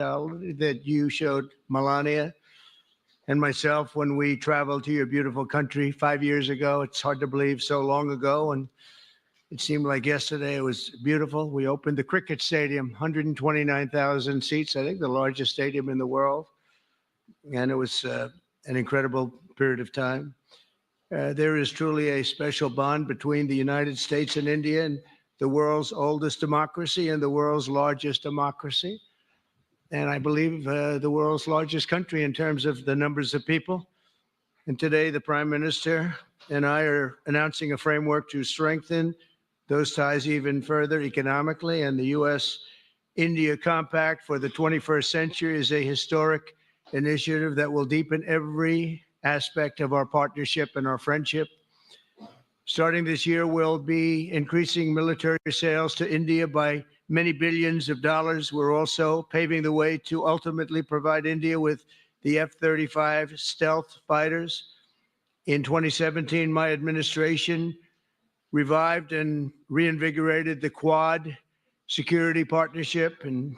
that you showed Melania and myself when we traveled to your beautiful country 5 years ago. It's hard to believe, so long ago, and it seemed like yesterday. It was beautiful. We opened the cricket stadium, 129,000 seats, I think the largest stadium in the world, and it was an incredible period of time. There is truly a special bond between the United States and India, and the world's oldest democracy and the world's largest democracy. And I believe the world's largest country in terms of the numbers of people. And today, the Prime Minister and I are announcing a framework to strengthen those ties even further economically. And the U.S.-India Compact for the 21st century is a historic initiative that will deepen every aspect of our partnership and our friendship. Starting this year, we'll be increasing military sales to India by many billions of dollars. We're also paving the way to ultimately provide India with the F-35 stealth fighters. In 2017, my administration revived and reinvigorated the Quad security partnership. In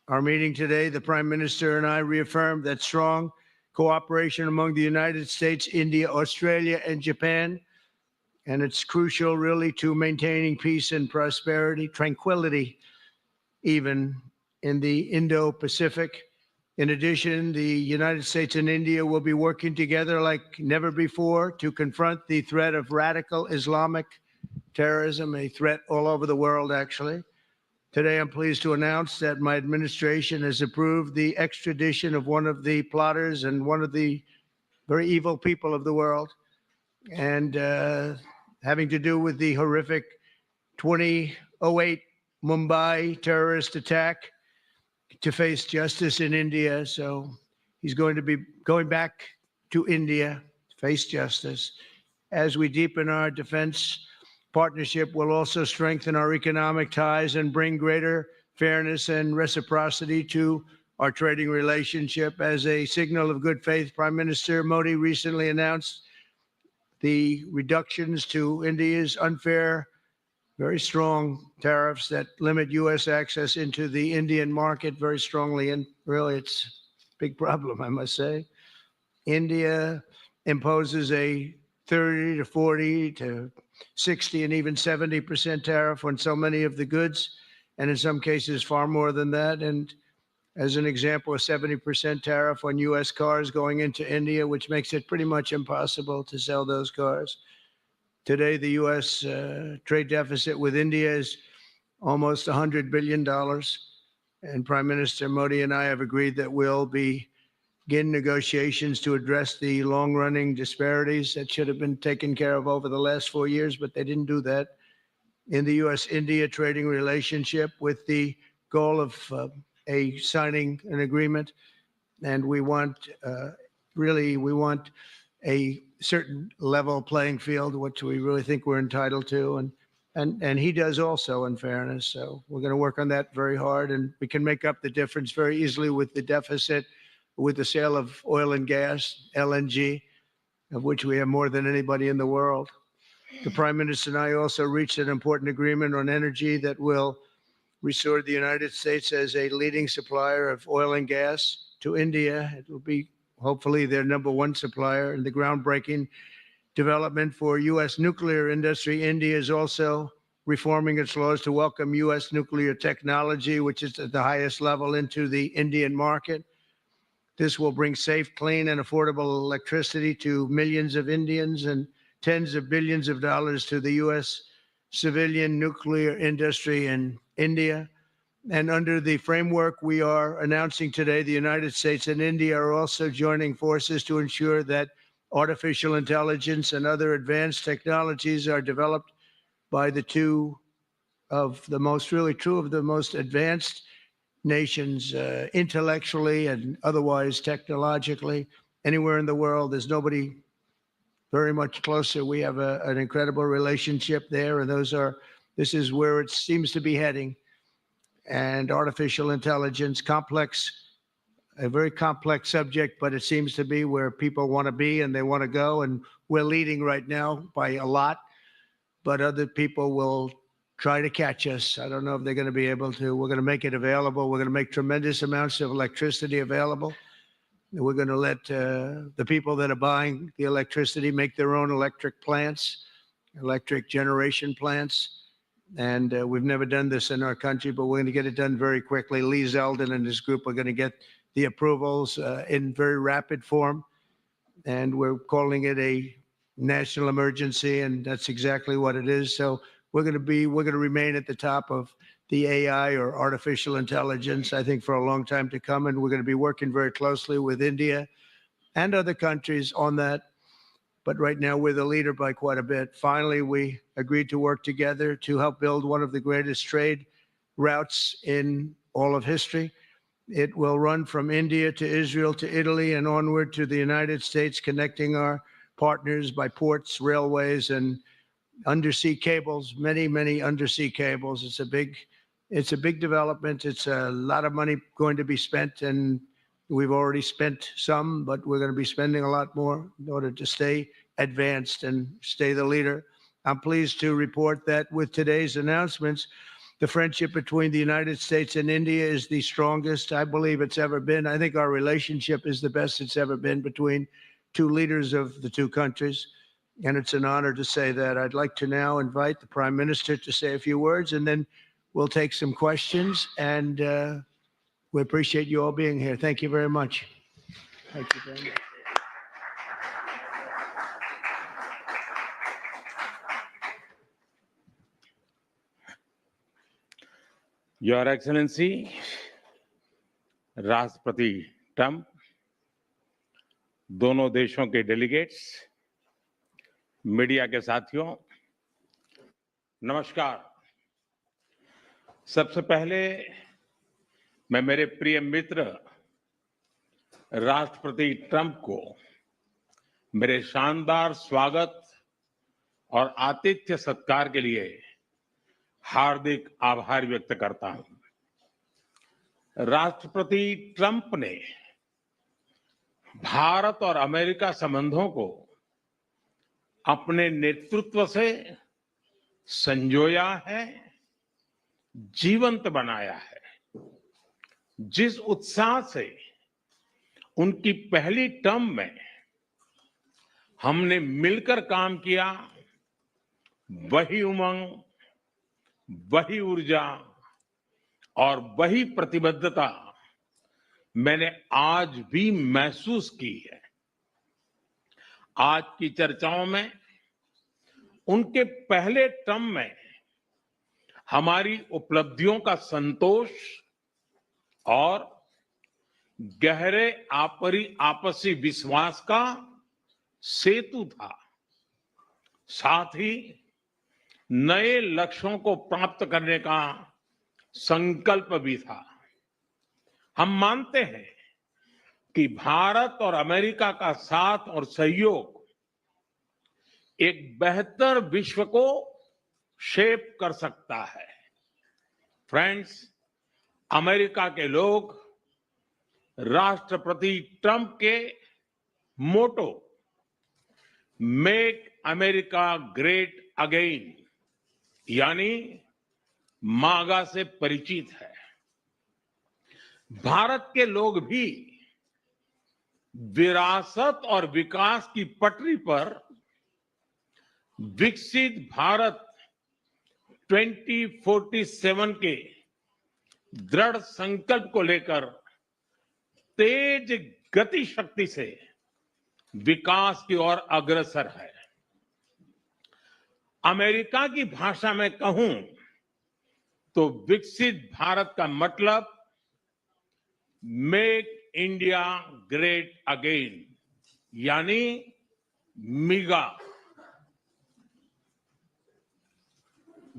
our meeting today, the Prime Minister and I reaffirmed that strong cooperation among the United States, India, Australia, and Japan. And it's crucial, really, to maintaining peace and prosperity, tranquility, even in the Indo-Pacific. In addition, the United States and India will be working together like never before to confront the threat of radical Islamic terrorism, a threat all over the world, actually. Today, I'm pleased to announce that my administration has approved the extradition of one of the plotters and one of the very evil people of the world, and having to do with the horrific 2008 Mumbai terrorist attack, to face justice in India. So he's going to be going back to India to face justice. As we deepen our defense partnership, we'll also strengthen our economic ties and bring greater fairness and reciprocity to our trading relationship. As a signal of good faith, Prime Minister Modi recently announced the reductions to India's unfair, very strong tariffs that limit U.S. access into the Indian market very strongly. And really, it's a big problem, I must say. India imposes a 30 to 40 to 60 and even 70% tariff on so many of the goods, and in some cases far more than that. And as an example, a 70% tariff on U.S. cars going into India, which makes it pretty much impossible to sell those cars. Today, the U.S. Trade deficit with India is almost $100 billion. And Prime Minister Modi and I have agreed that we'll begin negotiations to address the long-running disparities that should have been taken care of over the last 4 years, but they didn't do that in the U.S.-India trading relationship, with the goal of signing an agreement. And we want, we want a certain level playing field, which we really think we're entitled to. And he does also, in fairness. So we're going to work on that very hard, and we can make up the difference very easily with the deficit, with the sale of oil and gas, LNG, of which we have more than anybody in the world. The Prime Minister and I also reached an important agreement on energy that will restore the United States as a leading supplier of oil and gas to India. It will be hopefully their #1 supplier. In the groundbreaking development for U.S. nuclear industry, India is also reforming its laws to welcome U.S. nuclear technology, which is at the highest level, into the Indian market. This will bring safe, clean, and affordable electricity to millions of Indians and tens of billions of dollars to the U.S. civilian nuclear industry in India. And under the framework we are announcing today, the United States and India are also joining forces to ensure that artificial intelligence and other advanced technologies are developed by the two of the most advanced nations, intellectually and otherwise technologically. Anywhere in the world, there's nobody very much closer. We have an incredible relationship there, and this is where it seems to be heading. And artificial intelligence, a very complex subject, but it seems to be where people want to be and they want to go. And we're leading right now by a lot, but other people will try to catch us. I don't know if they're going to be able to. We're going to make it available. We're going to make tremendous amounts of electricity available. We're going to let the people that are buying the electricity make their own electric plants, electric generation plants. And we've never done this in our country, but we're going to get it done very quickly. Lee Zeldin and his group are going to get the approvals in very rapid form. And we're calling it a national emergency, and that's exactly what it is. So we're going to remain at the top of the AI, or artificial intelligence, I think, for a long time to come. And we're going to be working very closely with India and other countries on that. But right now, we're the leader by quite a bit. Finally, we agreed to work together to help build one of the greatest trade routes in all of history. It will run from India to Israel to Italy and onward to the United States, connecting our partners by ports, railways, and undersea cables, many, many undersea cables. It's a big development. It's a lot of money going to be spent, and we've already spent some, but we're going to be spending a lot more in order to stay advanced and stay the leader. I'm pleased to report that with today's announcements, the friendship between the United States and India is the strongest I believe it's ever been. I think our relationship is the best it's ever been between two leaders of the two countries. And it's an honor to say that. I'd like to now invite the Prime Minister to say a few words, and then we'll take some questions. And we appreciate you all being here. Thank you very much. Thank you very much. Your Excellency, राष्ट्रपति Trump, दोनों देशों के delegates, media के साथियों, नमस्कार। सबसे पहले मैं मेरे प्रिय मित्र राष्ट्रपति ट्रंप को मेरे शानदार स्वागत और आतिथ्य सत्कार के लिए हार्दिक आभार व्यक्त करता हूं। राष्ट्रपति ट्रंप ने भारत और अमेरिका संबंधों को अपने नेतृत्व से संजोया है, जीवंत बनाया है। जिस उत्साह से उनकी पहली टर्म में हमने मिलकर काम किया, वही उमंग, वही ऊर्जा और वही प्रतिबद्धता मैंने आज भी महसूस की है। आज की चर्चाओं में उनके पहले टर्म में हमारी उपलब्धियों का संतोष और गहरे आपसी विश्वास का सेतु था। साथ ही नए लक्ष्यों को प्राप्त करने का संकल्प भी था। हम मानते हैं कि भारत और अमेरिका का साथ और सहयोग एक बेहतर विश्व को शेप कर सकता है। फ्रेंड्स, अमेरिका के लोग राष्ट्रपति ट्रंप के मोटो मेक अमेरिका ग्रेट अगेन यानी मागा से परिचित है। भारत के लोग भी विरासत और विकास की पटरी पर विकसित भारत 2047 के दृढ़ संकल्प को लेकर तेज गति शक्ति से विकास की ओर अग्रसर है। अमेरिका की भाषा में कहूं तो विकसित भारत का मतलब मेक इंडिया ग्रेट अगेन यानी मिगा।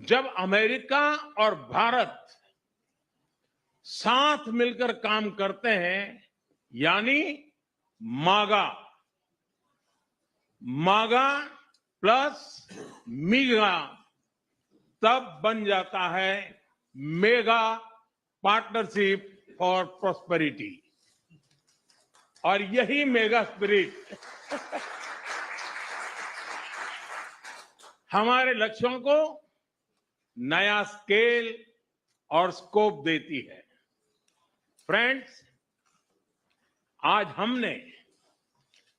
जब अमेरिका और भारत साथ मिलकर काम करते हैं यानी मागा, मागा प्लस मिगा, तब बन जाता है मेगा पार्टनरशिप फॉर प्रॉस्पेरिटी। और यही मेगा स्पिरिट हमारे लक्ष्यों को नया स्केल और स्कोप देती है। फ्रेंड्स, आज हमने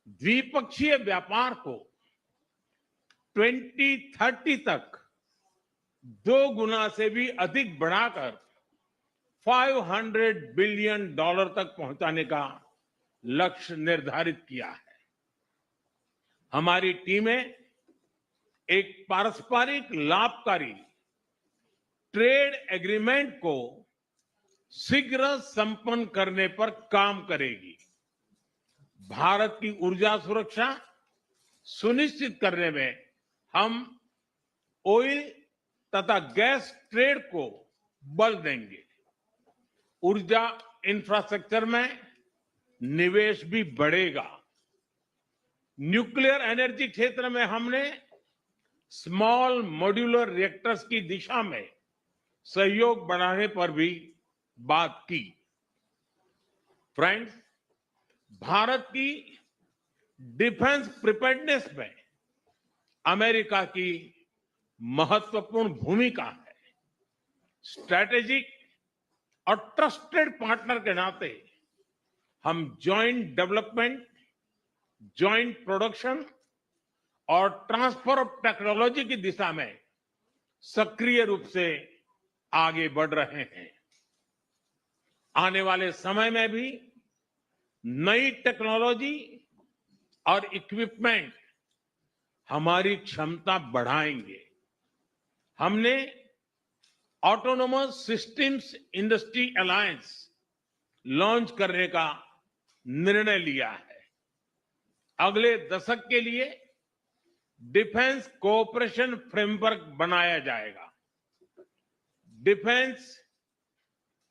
द्विपक्षीय व्यापार को 2030 तक 2 गुना से भी अधिक बढ़ाकर $500 बिलियन तक पहुंचाने का लक्ष्य निर्धारित किया है। हमारी टीमें एक पारस्परिक लाभकारी ट्रेड एग्रीमेंट को शीघ्र संपन्न करने पर काम करेगी। भारत की ऊर्जा सुरक्षा सुनिश्चित करने में हम ऑयल तथा गैस ट्रेड को बल देंगे। ऊर्जा इंफ्रास्ट्रक्चर में निवेश भी बढ़ेगा। न्यूक्लियर एनर्जी क्षेत्र में हमने स्मॉल मॉड्यूलर रिएक्टर्स की दिशा में सहयोग बढ़ाने पर भी बात की। फ्रेंड्स, भारत की डिफेंस प्रिपेयर्डनेस में अमेरिका की महत्वपूर्ण भूमिका है। स्ट्रैटेजिक और ट्रस्टेड पार्टनर के नाते हम जॉइंट डेवलपमेंट, जॉइंट प्रोडक्शन और ट्रांसफर ऑफ टेक्नोलॉजी की दिशा में सक्रिय रूप से आगे बढ़ रहे हैं। आने वाले समय में भी नई टेक्नोलॉजी और इक्विपमेंट हमारी क्षमता बढ़ाएंगे। हमने autonomous systems industry alliance launch करने का निर्णय लिया है। अगले दशक के लिए डिफेंस कोऑपरेशन फ्रेमवर्क बनाया जाएगा। डिफेंस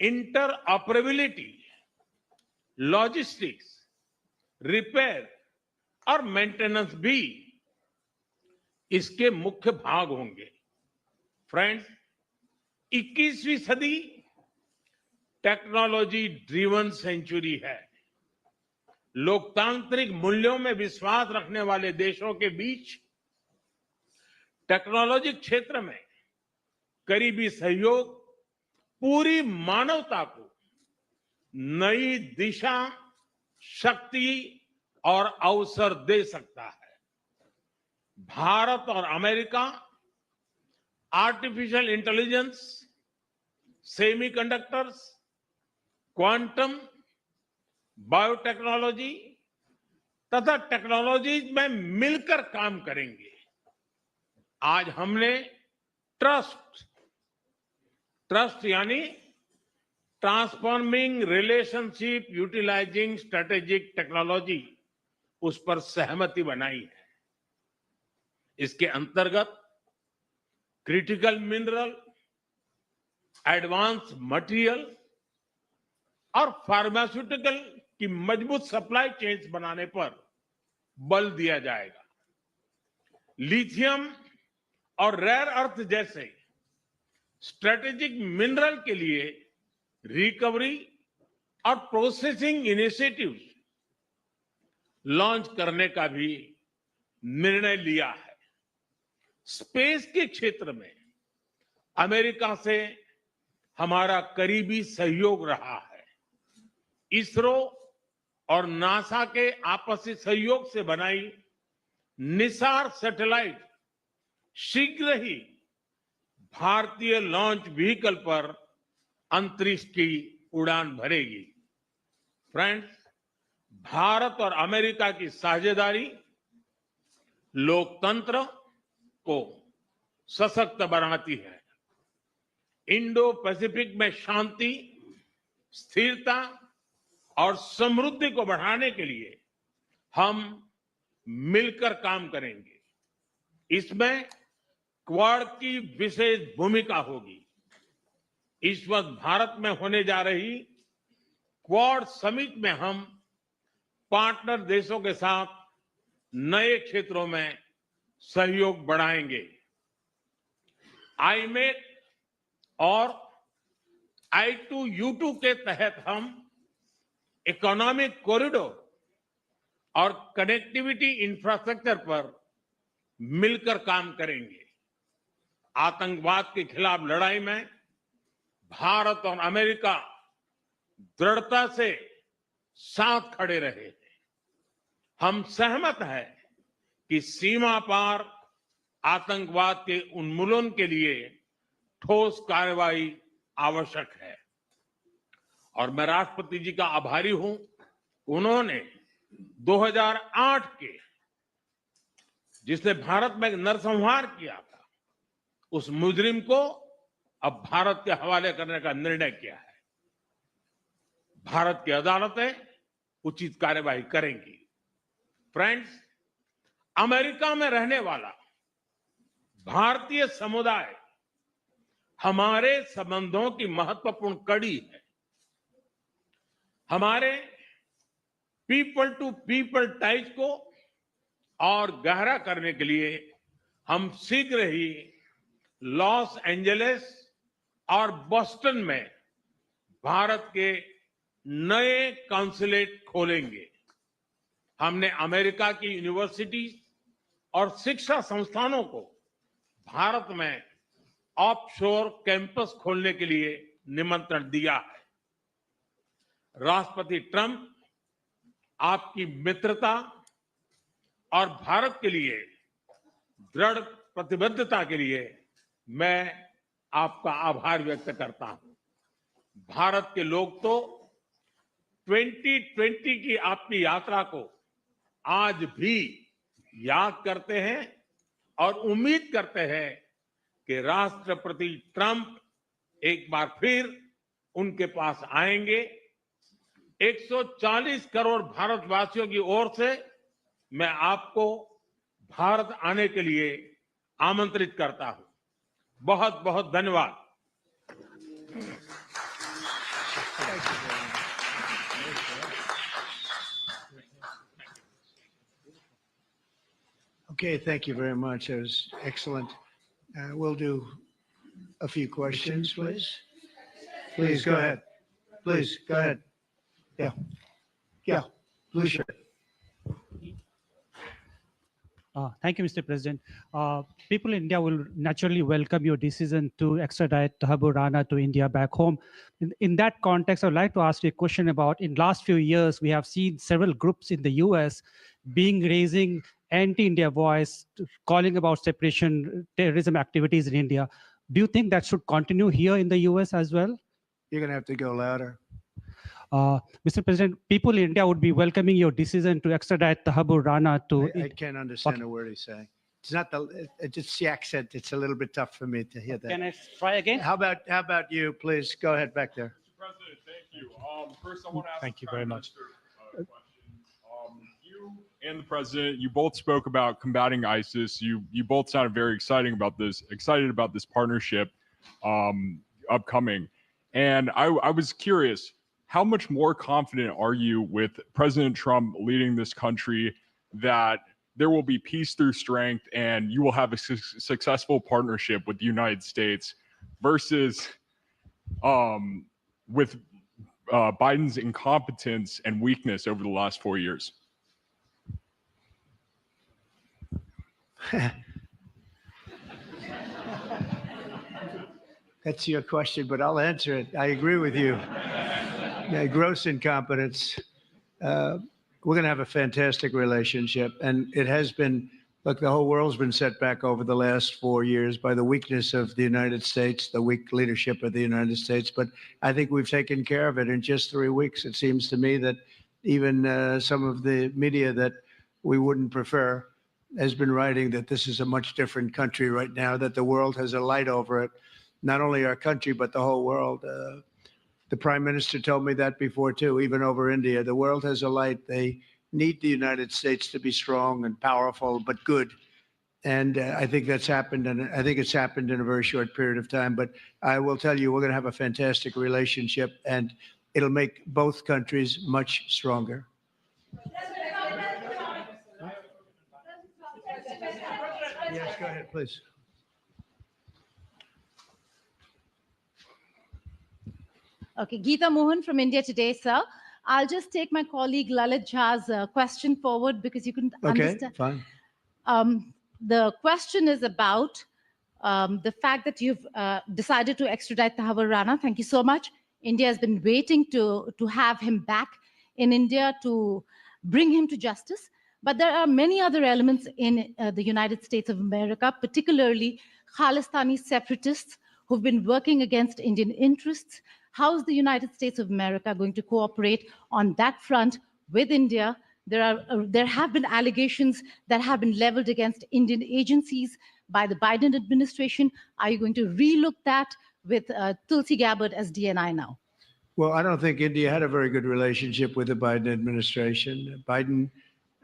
इंटरऑपरेबिलिटी, लॉजिस्टिक्स, रिपेयर और मेंटेनेंस भी इसके मुख्य भाग होंगे। फ्रेंड्स, 21वीं सदी टेक्नोलॉजी ड्रिवन सेंचुरी है। लोकतांत्रिक मूल्यों में विश्वास रखने वाले देशों के बीच टेक्नोलॉजी क्षेत्र में करीबी सहयोग पूरी मानवता को नई दिशा, शक्ति और अवसर दे सकता है। भारत और America artificial intelligence, semiconductors, quantum, biotechnology तथा टेक्नोलॉजीज में मिलकर काम करेंगे। आज हमने ट्रस्ट यानी transforming relationship utilising strategic technology, उस पर सहमति बनाई है। इसके अंतर्गत क्रिटिकल मिनरल, एडवांस मटेरियल और फार्मास्यूटिकल की मजबूत सप्लाई चेन्स बनाने पर बल दिया जाएगा। लिथियम और रेयर अर्थ जैसे स्ट्रेटेजिक मिनरल के लिए रिकवरी और प्रोसेसिंग इनिशिएटिव्स लॉन्च करने का भी निर्णय लिया है। स्पेस के क्षेत्र में अमेरिका से हमारा करीबी सहयोग रहा है। इसरो और नासा के आपसी सहयोग से बनाई निसार सैटेलाइट शीघ्र ही भारतीय लॉन्च व्हीकल पर अंतरिक्ष की उड़ान भरेगी। फ्रेंड्स, भारत और अमेरिका की साझेदारी लोकतंत्र को सशक्त बनाती है। इंडो पैसिफिक में शांति, स्थिरता और समृद्धि को बढ़ाने के लिए हम मिलकर काम करेंगे। इसमें क्वाड की विशेष भूमिका होगी। इस वक्त भारत में होने जा रही क्वाड समिट में हम पार्टनर देशों के साथ नए क्षेत्रों में सहयोग बढ़ाएंगे। आईमेट और I2U2 के तहत हम इकोनॉमिक कॉरिडोर और कनेक्टिविटी इंफ्रास्ट्रक्चर पर मिलकर काम करेंगे। आतंकवाद के खिलाफ लड़ाई में भारत और अमेरिका दृढ़ता से साथ खड़े रहे हैं। हम सहमत हैं कि सीमा पार आतंकवाद के उन्मूलन के लिए ठोस कार्रवाई आवश्यक है और मैं राष्ट्रपति जी का आभारी हूं। उन्होंने 2008 के जिसने भारत में नरसंहार किया था उस मुजरिम को अब भारत के हवाले करने का निर्णय किया है। भारत की अदालतें उचित कार्यवाही करेंगी। फ्रेंड्स, अमेरिका में रहने वाला भारतीय समुदाय हमारे संबंधों की महत्वपूर्ण कड़ी है। हमारे पीपल टू पीपल टाइज को और गहरा करने के लिए हम शीघ्र ही लॉस एंजलिस और बोस्टन में भारत के नए कॉन्सुलेट खोलेंगे। हमने अमेरिका की यूनिवर्सिटी और शिक्षा संस्थानों को भारत में ऑफशोर कैंपस खोलने के लिए निमंत्रण दिया है। राष्ट्रपति ट्रंप, आपकी मित्रता और भारत के लिए दृढ़ प्रतिबद्धता के लिए मैं आपका आभार व्यक्त करता हूं। भारत के लोग तो 2020 की आपकी यात्रा को आज भी याद करते हैं और उम्मीद करते हैं कि राष्ट्रपति ट्रंप एक बार फिर उनके पास आएंगे। 140 करोड़ भारतवासियों की ओर से मैं आपको भारत आने के लिए आमंत्रित करता हूं। बहुत बहुत धन्यवाद। Okay, thank you very much. That was excellent. We'll do a few questions, please. Please go ahead. Please go ahead. Yeah. Yeah. Blue shirt. Thank you, Mr. President. People in India will naturally welcome your decision to extradite Thakur Rana to India back home. In that context, I would like to ask you a question about, in last few years, we have seen several groups in the US raising anti-India voice, calling about separation, terrorism activities in India. Do you think that should continue here in the US as well? You're going to have to go louder. Mr. President, people in India would be welcoming your decision to extradite Thakur Rana to... I can't understand a word he's saying. It's not it's the accent. It's a little bit tough for me to hear that. Can I try again? How about you, please? Go ahead back there. Mr. President, thank you. First, I want to ask Thank the you very Prime much. Minister a question. You and the President, you both spoke about combating ISIS. You both sounded very excited about this partnership upcoming. And I was curious, how much more confident are you with President Trump leading this country that there will be peace through strength and you will have a successful partnership with the United States versus with Biden's incompetence and weakness over the last 4 years? That's your question, but I'll answer it. I agree with you. Yeah, gross incompetence. We're going to have a fantastic relationship. And it has been, look, the whole world's been set back over the last 4 years by the weakness of the United States, the weak leadership of the United States. But I think we've taken care of it in just 3 weeks. It seems to me that even some of the media that we wouldn't prefer has been writing that this is a much different country right now, that the world has a light over it, not only our country, but the whole world. The Prime Minister told me that before, too, even over India. The world has a light. They need the United States to be strong and powerful, but good. And I think that's happened. And I think it's happened in a very short period of time. But I will tell you, we're going to have a fantastic relationship, and it'll make both countries much stronger. Yes, go ahead, please. Okay, Geeta Mohan from India Today, sir. I'll just take my colleague Lalit Jha's question forward because you can Okay, understand. fine. The question is about the fact that you've decided to extradite Thakur Rana. Thank you so much. India has been waiting to have him back in India to bring him to justice. But there are many other elements in the United States of America, particularly Khalistani separatists who've been working against Indian interests. How is the United States of America going to cooperate on that front with India? There have been allegations that have been leveled against Indian agencies by the Biden administration. Are you going to relook that with Tulsi Gabbard as DNI now? Well, I don't think India had a very good relationship with the Biden administration. Biden,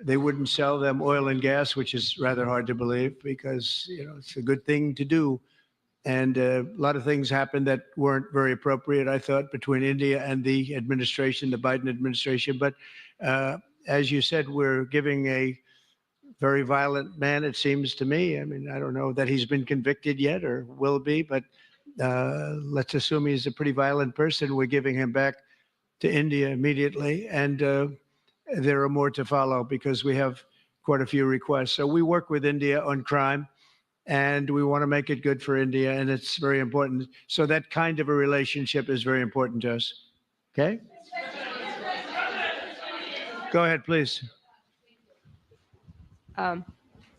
they wouldn't sell them oil and gas, which is rather hard to believe because, it's a good thing to do. And a lot of things happened that weren't very appropriate, I thought, between India and the administration, the Biden administration. But as you said, we're giving a very violent man, it seems to me. I mean, I don't know that he's been convicted yet or will be, but let's assume he's a pretty violent person. We're giving him back to India immediately. And there are more to follow because we have quite a few requests. So we work with India on crime. And we want to make it good for India, and it's very important. So that kind of a relationship is very important to us. Okay? Go ahead, please. Go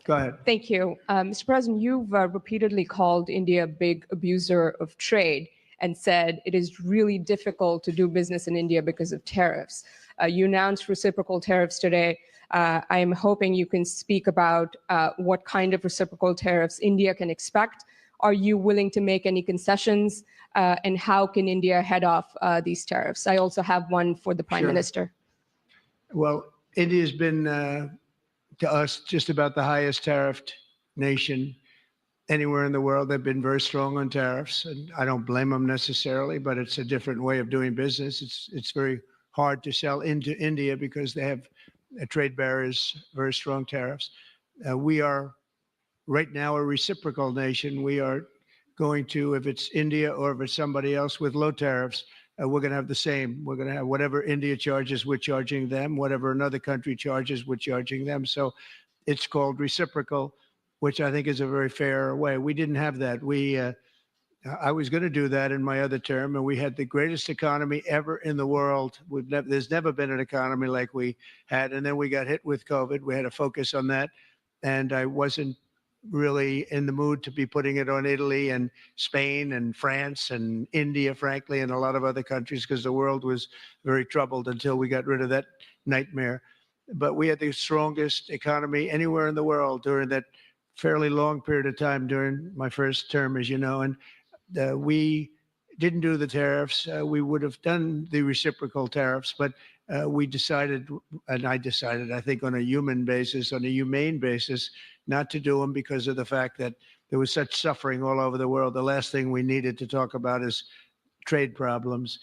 ahead. Thank you. Mr. President, you've repeatedly called India a big abuser of trade and said it is really difficult to do business in India because of tariffs. You announced reciprocal tariffs today. I am hoping you can speak about what kind of reciprocal tariffs India can expect. Are you willing to make any concessions? And how can India head off these tariffs? I also have one for the Prime Minister. Well, India's been, to us, just about the highest tariffed nation anywhere in the world. They've been very strong on tariffs, and I don't blame them necessarily, but it's a different way of doing business. It's very hard to sell into India because they have trade barriers, very strong tariffs. We are right now a reciprocal nation. We are going to, if it's India or if it's somebody else with low tariffs, we're going to have the same. We're going to have whatever India charges, we're charging them. Whatever another country charges, we're charging them. So it's called reciprocal, which I think is a very fair way. We didn't have that. I was going to do that in my other term, and we had the greatest economy ever in the world. There's never been an economy like we had, and then we got hit with COVID. We had to focus on that, and I wasn't really in the mood to be putting it on Italy and Spain and France and India, frankly, and a lot of other countries because the world was very troubled until we got rid of that nightmare. But we had the strongest economy anywhere in the world during that fairly long period of time during my first term, as you know, and we didn't do the tariffs. We would have done the reciprocal tariffs, but we decided, and I decided, I think on a human basis, on a humane basis, not to do them because of the fact that there was such suffering all over the world. The last thing we needed to talk about is trade problems.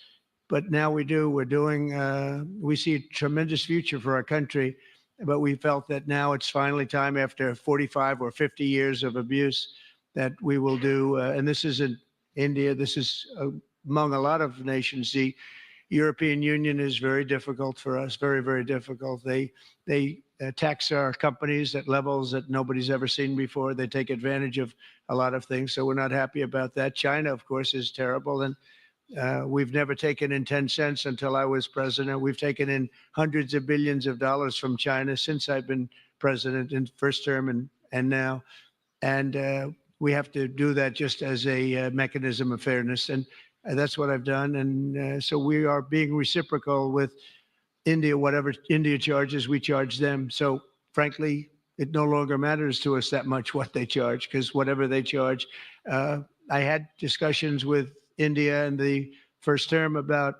But now we do. We're doing, we see a tremendous future for our country, but we felt that now it's finally time after 45 or 50 years of abuse that we will do, and this isn't India, this is among a lot of nations. The European Union is very difficult for us, very, very difficult. They tax our companies at levels that nobody's ever seen before. They take advantage of a lot of things, so we're not happy about that. China, of course, is terrible, and we've never taken in 10 cents until I was president. We've taken in hundreds of billions of dollars from China since I've been president in first term and now. And we have to do that just as a mechanism of fairness. And that's what I've done. And so we are being reciprocal with India. Whatever India charges, we charge them. So frankly, it no longer matters to us that much what they charge, because whatever they charge, I had discussions with India in the first term about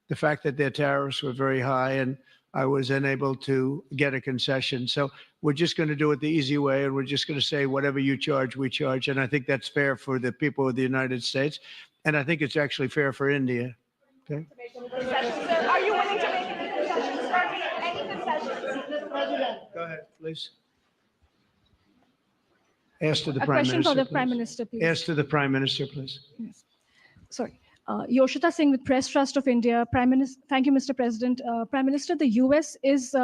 the fact that their tariffs were very high, and I was unable to get a concession. So we're just going to do it the easy way, and we're just going to say whatever you charge, we charge. And I think that's fair for the people of the United States. And I think it's actually fair for India. Okay. Are you willing to make any concessions, sir? Any concessions? Go ahead, please. Ask to the A Prime question Minister. for the please. Prime Minister, please. Ask to the Prime Minister, please. Yes. Sorry. Yoshita Singh with Press Trust of India. Prime Minister, thank you, Mr. President. Prime Minister, the US is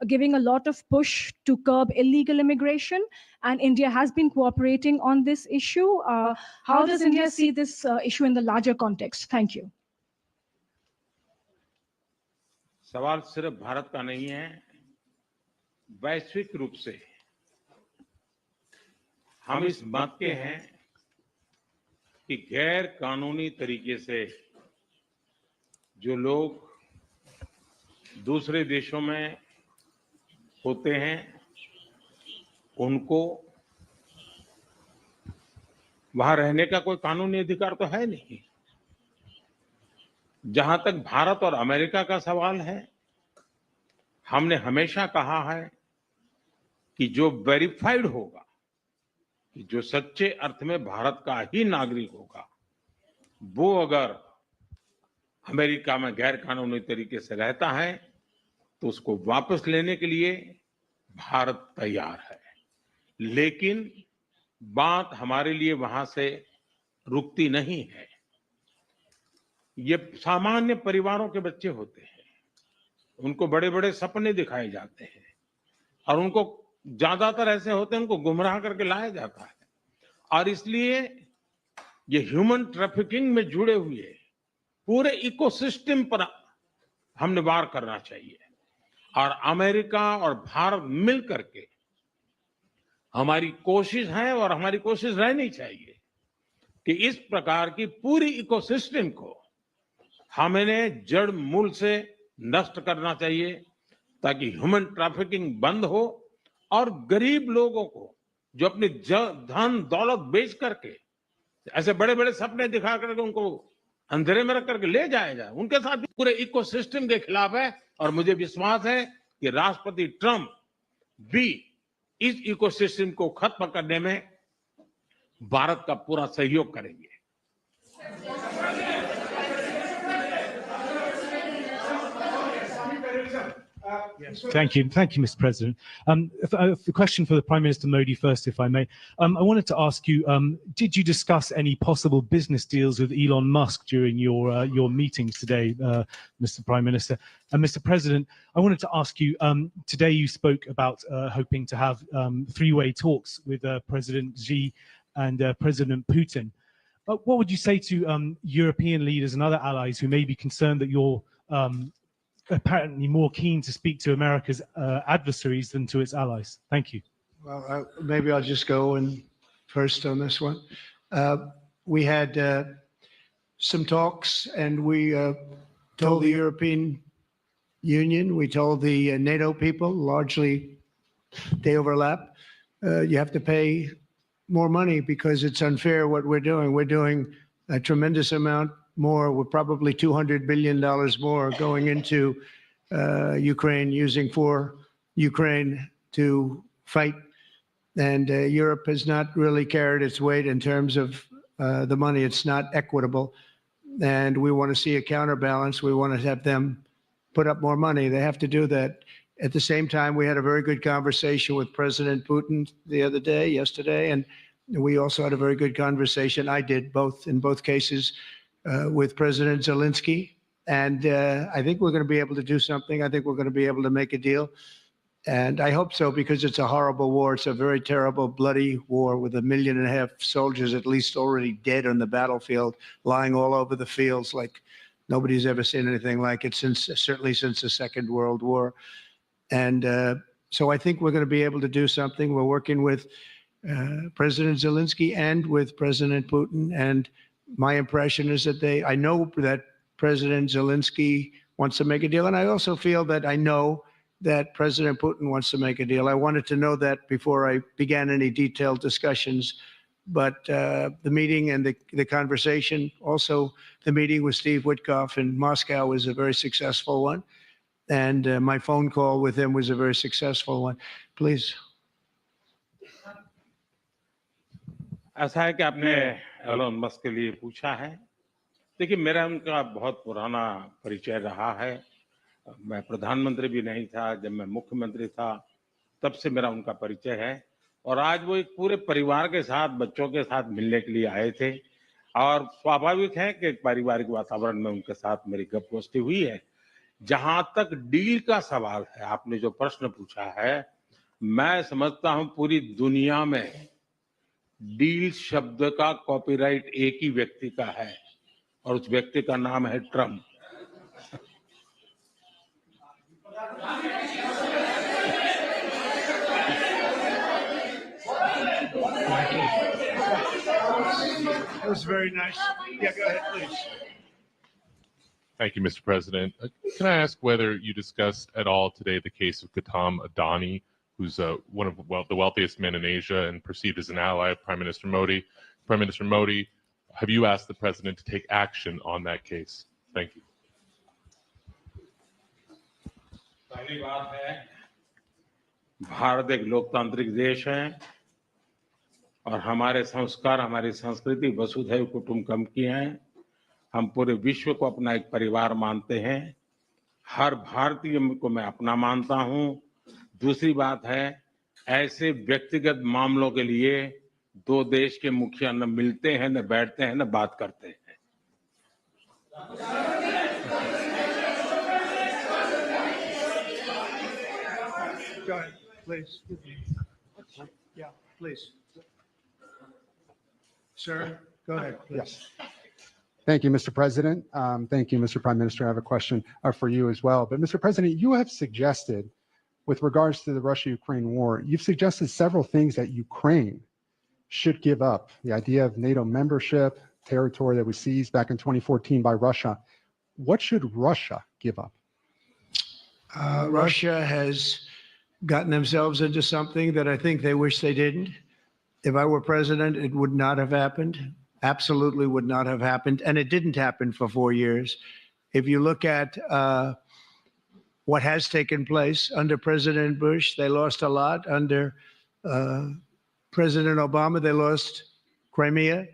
giving a lot of push to curb illegal immigration, and India has been cooperating on this issue. How does India see this issue in the larger context? Thank you. सवाल सिर्फ भारत का नहीं है, वैश्विक रूप से हम इस मत के हैं कि गैर कानूनी तरीके से जो लोग दूसरे देशों में होते हैं उनको वहां रहने का कोई कानूनी अधिकार तो है नहीं। जहां तक भारत और अमेरिका का सवाल है, हमने हमेशा कहा है कि जो वेरीफाइड होगा, कि जो सच्चे अर्थ में भारत का ही नागरिक होगा, वो अगर अमेरिका में गैर कानूनी तरीके से रहता है तो उसको वापस लेने के लिए भारत तैयार है। लेकिन बात हमारे लिए वहां से रुकती नहीं है। ये सामान्य परिवारों के बच्चे होते हैं, उनको बड़े बड़े सपने दिखाए जाते हैं और उनको ज्यादातर ऐसे होते हैं उनको गुमराह करके लाया जाता है। और इसलिए ये ह्यूमन ट्रैफिकिंग में जुड़े हुए पूरे इकोसिस्टम पर हमने वार करना चाहिए। और अमेरिका और भारत मिल करके हमारी कोशिश है और हमारी कोशिश रहनी चाहिए कि इस प्रकार की पूरी इकोसिस्टम को हमें जड़ मूल से नष्ट करना चाहिए, ताकि ह्यूमन ट्रैफिकिंग बंद हो और गरीब लोगों को जो अपनी धन दौलत बेच करके ऐसे बड़े बड़े सपने दिखा करके उनको अंधेरे में रख करके ले जाया जाए, उनके साथ भी पूरे इकोसिस्टम के खिलाफ है। और मुझे विश्वास है कि राष्ट्रपति ट्रंप भी इस इकोसिस्टम को खत्म करने में भारत का पूरा सहयोग करेंगे। Thank you, Mr. President. A question for the Prime Minister Modi first, if I may. I wanted to ask you: did you discuss any possible business deals with Elon Musk during your meetings today, Mr. Prime Minister? And Mr. President, I wanted to ask you: today you spoke about hoping to have three-way talks with President Xi and President Putin. What would you say to European leaders and other allies who may be concerned that you're apparently more keen to speak to America's adversaries than to its allies? Thank you. Well, maybe I'll just go in first on this one. We had some talks, and we told the European Union, we told the NATO people, largely they overlap, you have to pay more money because it's unfair what we're doing. We're doing a tremendous amount more. We're probably $200 billion more going into Ukraine, using for Ukraine to fight. And Europe has not really carried its weight in terms of the money. It's not equitable. And we want to see a counterbalance. We want to have them put up more money. They have to do that. At the same time, we had a very good conversation with President Putin yesterday, and we also had a very good conversation. I did in both cases, with President Zelensky. And I think we're going to be able to do something. I think we're going to be able to make a deal. And I hope so, because it's a horrible war. It's a very terrible, bloody war with 1.5 million soldiers at least already dead on the battlefield, lying all over the fields like nobody's ever seen anything like it, certainly since the Second World War. And so I think we're going to be able to do something. We're working with President Zelensky and with President Putin. And my impression is that I know that President Zelensky wants to make a deal. And I also feel that I know that President Putin wants to make a deal. I wanted to know that before I began any detailed discussions. But the meeting and the conversation, also the meeting with Steve Witkoff in Moscow, was a very successful one. And my phone call with him was a very successful one. Please. ऐसा है कि आपने Elon Musk के लिए पूछा है। देखिए, मेरा उनका बहुत पुराना परिचय रहा है। मैं प्रधानमंत्री भी नहीं था, जब मैं मुख्यमंत्री था तब से मेरा उनका परिचय है। और आज वो एक पूरे परिवार के साथ, बच्चों के साथ मिलने के लिए आए थे। और स्वाभाविक है कि एक पारिवारिक वातावरण में उनके साथ मेरी गपगोष्ठी हुई है। जहां तक डील का सवाल है, आपने जो प्रश्न पूछा है, मैं समझता हूं पूरी दुनिया में डील शब्द का कॉपीराइट एक ही व्यक्ति का है और उस व्यक्ति का नाम है Trump. That was very nice. Yeah, go ahead, please. Thank you, Mr. President. Can I ask whether you discussed at all today the case of Gautam Adani, who's one of the wealthiest men in Asia and perceived as an ally of Prime Minister Modi? Prime Minister Modi, have you asked the president to take action on that case? Thank you. पहली बात है, भारत एक लोकतांत्रिक देश है और हमारे संस्कार, हमारी संस्कृति वसुधैव कुटुंबकम की है। हम पूरे विश्व को अपना एक परिवार मानते हैं। हर भारतीय को मैं अपना मानता हूं। दूसरी बात है, ऐसे व्यक्तिगत मामलों के लिए दो देश के मुखिया न मिलते हैं, न बैठते हैं, न बात करते हैं। Go ahead, please. Yeah, please. Sir, go ahead, please. Yes. Thank you, Mr. President. Thank you, Mr. Prime Minister. I have a question for you as well. But Mr. President, you have suggested, with regards to the Russia-Ukraine war, you've suggested several things that Ukraine should give up. The idea of NATO membership, territory that was seized back in 2014 by Russia. What should Russia give up? Russia has gotten themselves into something that I think they wish they didn't. If I were president, it would not have happened. Absolutely would not have happened. And it didn't happen for 4 years. If you look at what has taken place under President Bush, they lost a lot. Under President Obama, they lost Crimea.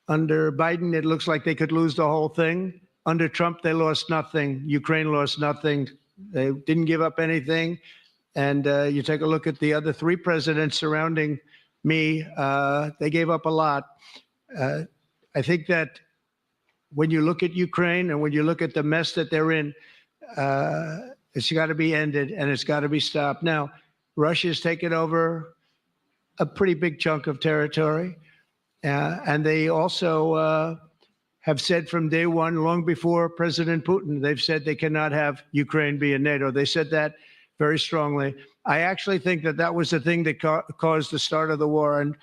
Under Biden, it looks like they could lose the whole thing. Under Trump, they lost nothing. Ukraine lost nothing. They didn't give up anything. And you take a look at the other three presidents surrounding me, they gave up a lot. I think that when you look at Ukraine and when you look at the mess that they're in, it's got to be ended and it's got to be stopped. Now, Russia's taken over a pretty big chunk of territory. And they also have said from day one, long before President Putin, they've said they cannot have Ukraine be in NATO. They said that very strongly. I actually think that that was the thing that caused the start of the war. And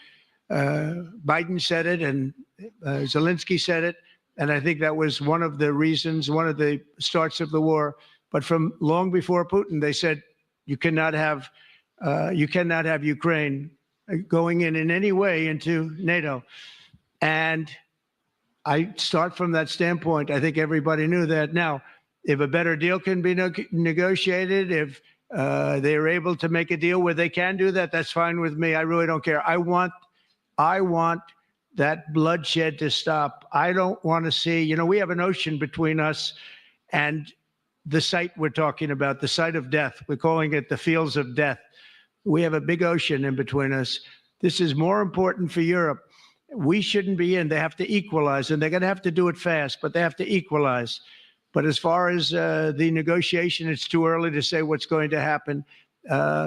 Biden said it and Zelensky said it. And I think that was one of the reasons, one of the starts of the war. But from long before Putin, they said, you cannot have Ukraine going in any way into NATO. And I start from that standpoint. I think everybody knew that. Now, if a better deal can be negotiated, if they're able to make a deal where they can do that, that's fine with me. I really don't care. I want that bloodshed to stop. I don't want to see, we have an ocean between us and the site we're talking about, the site of death. We're calling it the fields of death. We have a big ocean in between us. This is more important for Europe. We shouldn't be in. They have to equalize, and they're going to have to do it fast, but they have to equalize. But as far as the negotiation, it's too early to say what's going to happen.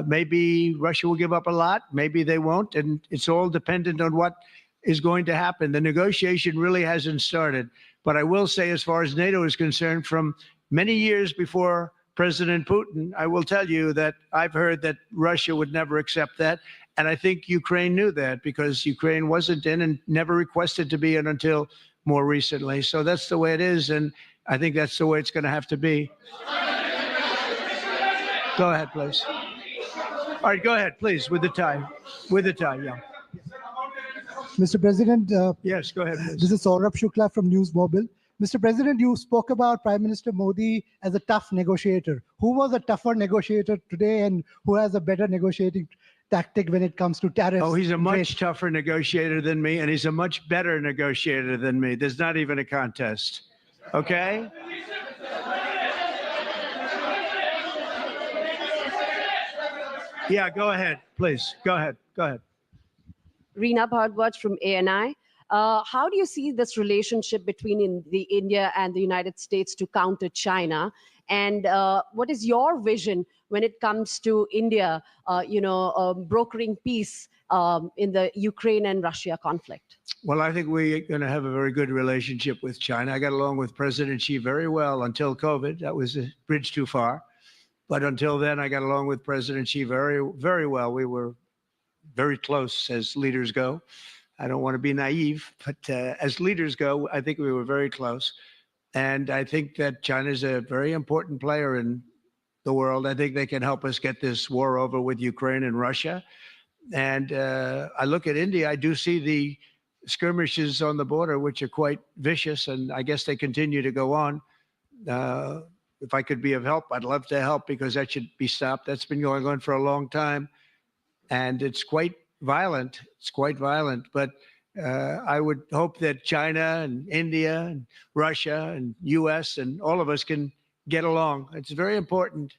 Maybe Russia will give up a lot. Maybe they won't. And it's all dependent on what is going to happen. The negotiation really hasn't started. But I will say, as far as NATO is concerned, from many years before President Putin, I will tell you that I've heard that Russia would never accept that. And I think Ukraine knew that because Ukraine wasn't in and never requested to be in until more recently. So that's the way it is. And I think that's the way it's going to have to be. Go ahead, please. All right, go ahead, please, with the tie. With the tie, yeah. Mr. President, Yes, go ahead, please. this is Saurabh Shukla from News Mobile. Mr. President, you spoke about Prime Minister Modi as a tough negotiator. Who was a tougher negotiator today and who has a better negotiating tactic when it comes to tariffs? Oh, he's a and much trade? tougher negotiator than me, and he's a much better negotiator than me. There's not even a contest. Okay? Yeah, go ahead, please. Go ahead. Go ahead. Reena Bhardwaj from ANI. How do you see this relationship between the India and the United States to counter China? And what is your vision when it comes to India, brokering peace in the Ukraine and Russia conflict? Well, I think we're going to have a very good relationship with China. I got along with President Xi very well until COVID. That was a bridge too far. But until then, I got along with President Xi very, very well. We were very close as leaders go. I don't want to be naive, but as leaders go, I think we were very close. And I think that China is a very important player in the world. I think they can help us get this war over with Ukraine and Russia. And I look at India, I do see the skirmishes on the border, which are quite vicious, and I guess they continue to go on. If I could be of help, I'd love to help, because that should be stopped. That's been going on for a long time, and it's quite violent. It's quite violent, but I would hope that China and India and Russia and US and all of us can get along. It's very important.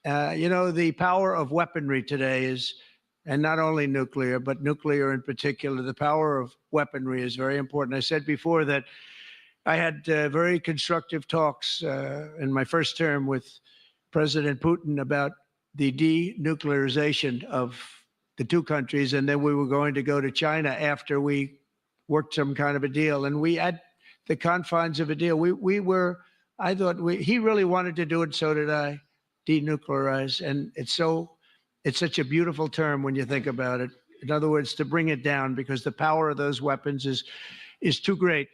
The power of weaponry today is, and not only nuclear, but nuclear in particular, the power of weaponry is very important. I said before that I had very constructive talks in my first term with President Putin about the denuclearization of the two countries, and then we were going to go to China after we worked some kind of a deal. And we had the confines of a deal. I thought he really wanted to do it, so did I, denuclearize. And it's such a beautiful term when you think about it. In other words, to bring it down, because the power of those weapons is too great.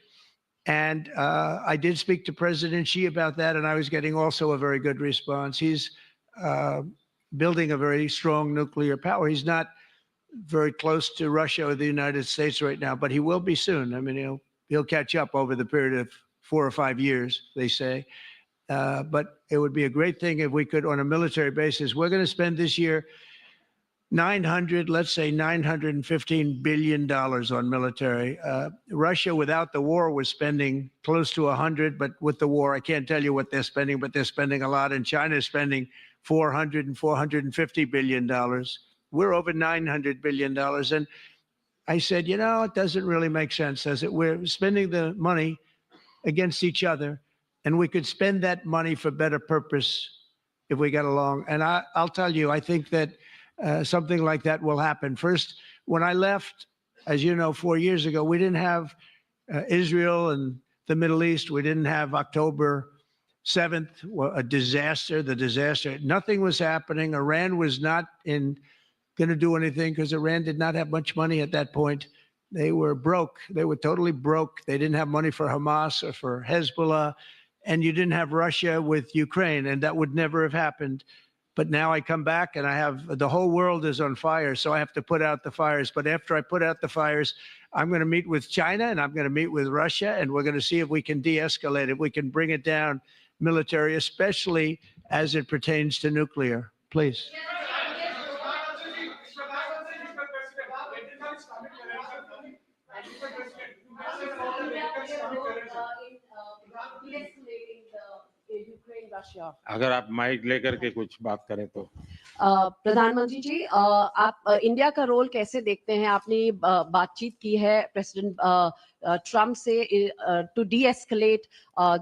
And I did speak to President Xi about that, and I was getting also a very good response. He's building a very strong nuclear power. He's not very close to Russia or the United States right now, but he will be soon. I mean, he'll catch up over the period of 4 or 5 years, they say. But it would be a great thing if we could, on a military basis. We're going to spend this year $915 billion on military. Russia, without the war, was spending close to 100, but with the war, I can't tell you what they're spending, but they're spending a lot. And China is spending $400 and $450 billion. We're over $900 billion. And I said, it doesn't really make sense, does it? We're spending the money against each other, and we could spend that money for better purpose if we got along. And I'll tell you, I think that something like that will happen. First, when I left, as you know, 4 years ago, we didn't have Israel and the Middle East. We didn't have October 7th, a disaster, the disaster. Nothing was happening. Iran was not going to do anything, because Iran did not have much money at that point. They were broke. They were totally broke. They didn't have money for Hamas or for Hezbollah. And you didn't have Russia with Ukraine, and that would never have happened. But now I come back and the whole world is on fire, so I have to put out the fires. But after I put out the fires, I'm going to meet with China and I'm going to meet with Russia, and we're going to see if we can de-escalate, if we can bring it down military, especially as it pertains to nuclear. Please. अगर आप mic लेकर के कुछ बात करें तो। प्रधानमंत्री जी, आप इंडिया का रोल कैसे देखते हैं? आपने बातचीत की है प्रेसिडेंट ट्रम्प से to de-escalate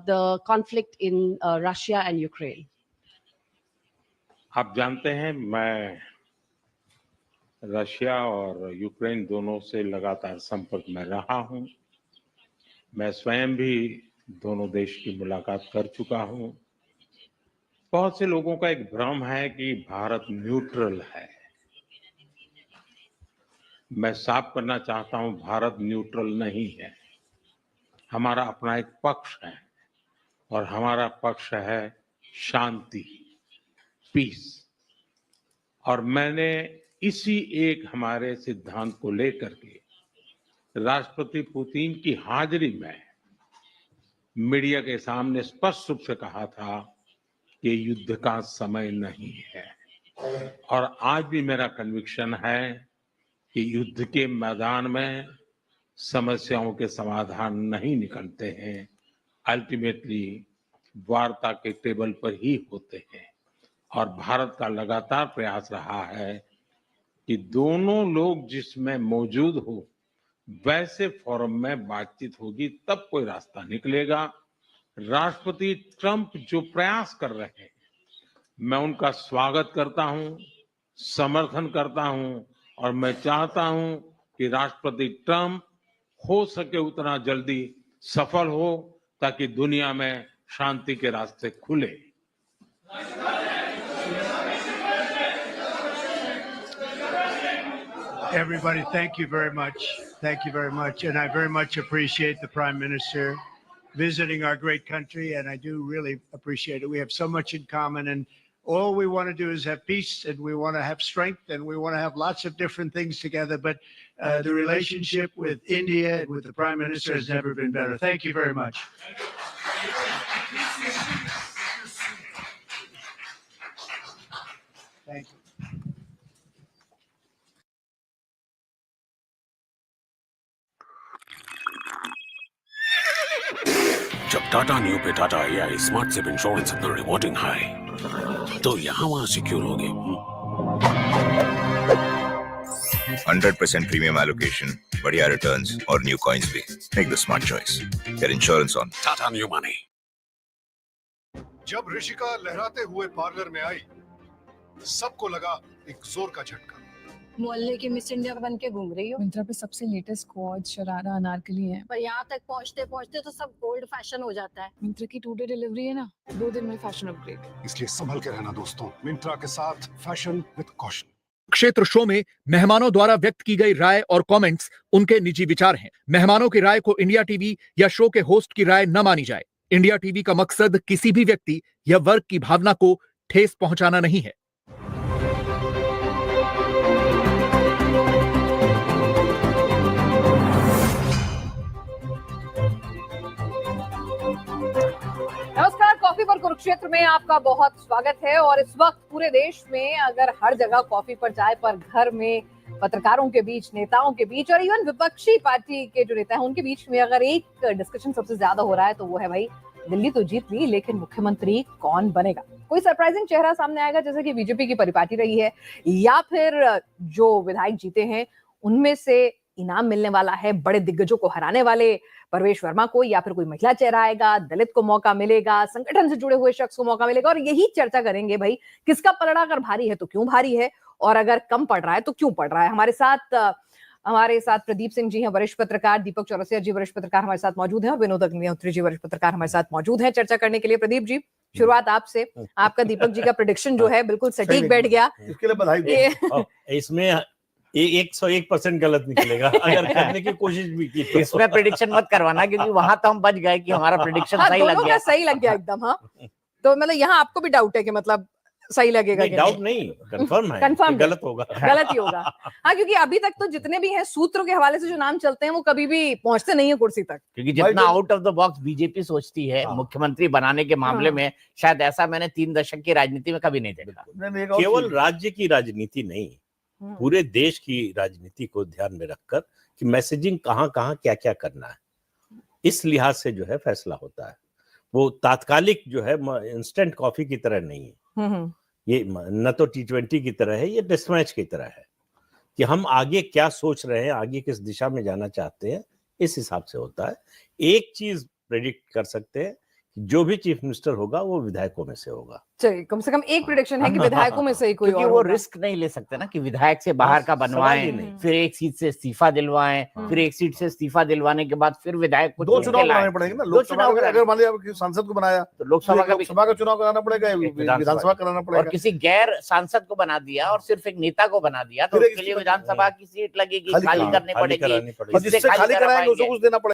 the conflict in Russia and Ukraine. आप जानते हैं, मैं रशिया और यूक्रेन दोनों से लगातार संपर्क में रहा हूं। मैं स्वयं भी दोनों देश की मुलाकात कर चुका हूं। बहुत से लोगों का एक भ्रम है कि भारत न्यूट्रल है। मैं साफ करना चाहता हूं, भारत न्यूट्रल नहीं है। हमारा अपना एक पक्ष है, और हमारा पक्ष है शांति, पीस। और मैंने इसी एक हमारे सिद्धांत को लेकर के राष्ट्रपति पुतिन की हाजिरी में मीडिया के सामने स्पष्ट रूप से कहा था कि युद्ध का समय नहीं है। और आज भी मेरा कन्विक्शन है कि युद्ध के मैदान में समस्याओं के समाधान नहीं निकलते हैं, अल्टीमेटली वार्ता के टेबल पर ही होते हैं। और भारत का लगातार प्रयास रहा है कि दोनों लोग जिसमें मौजूद हो वैसे फोरम में बातचीत होगी तब कोई रास्ता निकलेगा। राष्ट्रपति ट्रंप जो प्रयास कर रहे हैं, मैं उनका स्वागत करता हूं, समर्थन करता हूं और मैं चाहता हूं कि राष्ट्रपति ट्रंप हो सके उतना जल्दी सफल हो ताकि दुनिया में शांति के रास्ते खुले। Everybody, thank you very much. Thank you very much. And I very much appreciate the Prime Minister visiting our great country. And I do really appreciate it. We have so much in common. And all we want to do is have peace, and we want to have strength, and we want to have lots of different things together. But the relationship with India and with the Prime Minister has never been better. Thank you very much. Thank you. जब Tata Neu pay Tata AI smart SIP insurance इतना rewarding है तो यहाँ वहाँ से क्यों लोगे? 100% premium allocation, बढ़िया returns और new coins भी. Make the smart choice. Get insurance on Tata new money. जब ऋषिका लहराते हुए पार्लर में आई, सबको लगा एक जोर का झटका. मोहल्ले की मिस इंडिया बन के घूम रही हो. मिंत्रा पे सबसे लेटेस्ट क्वाड, शरारा, अनारकली है. पर यहाँ तक पहुँचते पहुँचते तो सब गोल्ड फैशन हो जाता है. मिंत्रा की 2 डे डिलीवरी है ना, 2 दिन में फैशन अपग्रेड. इसलिए संभल के रहना दोस्तों. मिंत्रा के साथ फैशन विद कॉशन. क्षेत्र शो में मेहमानों द्वारा व्यक्त की गई राय और कमेंट्स उनके निजी विचार हैं. मेहमानों की राय को इंडिया टीवी या शो के होस्ट की राय न मानी जाए. इंडिया टीवी का मकसद किसी भी व्यक्ति या वर्ग की भावना को ठेस पहुंचाना नहीं है. नमस्कार, कॉफी पर कुरुक्षेत्र में आपका बहुत स्वागत है। और इस वक्त पूरे देश में अगर हर जगह कॉफी पर चाय पर, घर में पत्रकारों के बीच, नेताओं के बीच और इवन विपक्षी पार्टी के जो नेता हैं उनके बीच में अगर एक डिस्कशन सबसे ज्यादा हो रहा है तो वो है भाई दिल्ली तो जीत ली लेकिन मुख्यमंत्री कौन बनेगा। कोई सरप्राइजिंग चेहरा सामने आएगा जैसे कि बीजेपी की परिपाटी रही है, या फिर जो विधायक जीते हैं उनमें से इनाम मिलने वाला है बड़े दिग्गजों को हराने वाले परवेश वर्मा को, या फिर कोई महिला चेहरा आएगा, दलित को मौका मिलेगा, संगठन से जुड़े हुए शख्स को मौका मिलेगा। और यही चर्चा करेंगे भाई किसका पलड़ा अगर भारी है तो क्यों भारी है, और अगर कम पड़ रहा है तो क्यों पड़ रहा है। हमारे साथ प्रदीप सिंह जी हैं, वरिष्ठ पत्रकार, दीपक चौरसिया जी वरिष्ठ पत्रकार हमारे साथ मौजूद हैं, और विनोद अग्निहोत्री जी वरिष्ठ पत्रकार हमारे साथ मौजूद हैं चर्चा करने के लिए। प्रदीप जी, शुरुआत आपसे। आपका दीपक जी का प्रेडिक्शन जो है बिल्कुल सटीक बैठ गया, इसके लिए बधाई। इसमें 101% गलत निकलेगा अगर करने की कोशिश भी की तो। इसमें प्रेडिक्शन मत करवाना क्योंकि वहां तो हम बच गए कि हमारा प्रेडिक्शन सही लग गया। सही लग गया एकदम। हाँ, तो मतलब यहाँ आपको भी डाउट है कि मतलब सही लगेगा? नहीं, डाउट नहीं, कंफर्म है, कंफर्म गलत होगा। गलत ही होगा। हाँ, क्योंकि अभी तक तो जितने भी हैं सूत्रों के हवाले से जो नाम चलते हैं वो कभी भी पहुंचते नहीं है कुर्सी तक, क्योंकि जितना out of the box BJP सोचती है मुख्यमंत्री बनाने के मामले में, शायद ऐसा मैंने 3 दशक की राजनीति में कभी नहीं देखा। केवल राज्य की राजनीति नहीं, पूरे देश की राजनीति को ध्यान में रखकर कि मैसेजिंग कहाँ कहाँ क्या क्या करना है, इस लिहाज से जो है फैसला होता है। वो तात्कालिक जो है इंस्टेंट कॉफी की तरह नहीं है, ये न तो T20 की तरह है, ये टेस्ट मैच की तरह है कि हम आगे क्या सोच रहे हैं, आगे किस दिशा में जाना चाहते हैं, इस हिसाब से होता है। एक चीज प्रेडिक्ट कर सकते हैं, जो भी चीफ मिनिस्टर होगा वो विधायकों में से होगा। चलिए, कम से कम एक प्रेडिक्शन है कि विधायकों में से ही कोई और वो रिस्क नहीं ले सकते ना कि विधायक से बाहर का बनवाएं, फिर एक सीट से इस्तीफा दिलवाएं, फिर एक सीट से इस्तीफा दिलवाने के बाद फिर विधायक को 2 चुनाव कराने पड़ेंगे ना। लोकसभा अगर मान लिया सांसद को बनाया तो लोकसभा का चुनाव कराना पड़ेगा, विधानसभा कराना पड़ेगा। और किसी गैर सांसद को बना दिया और सिर्फ एक नेता को बना दिया तो उसके लिए विधानसभा की सीट लगेगी, खाली करनी पड़ेगी, जिससे खाली कराएंगे उसको कुछ देना पड़ेगा।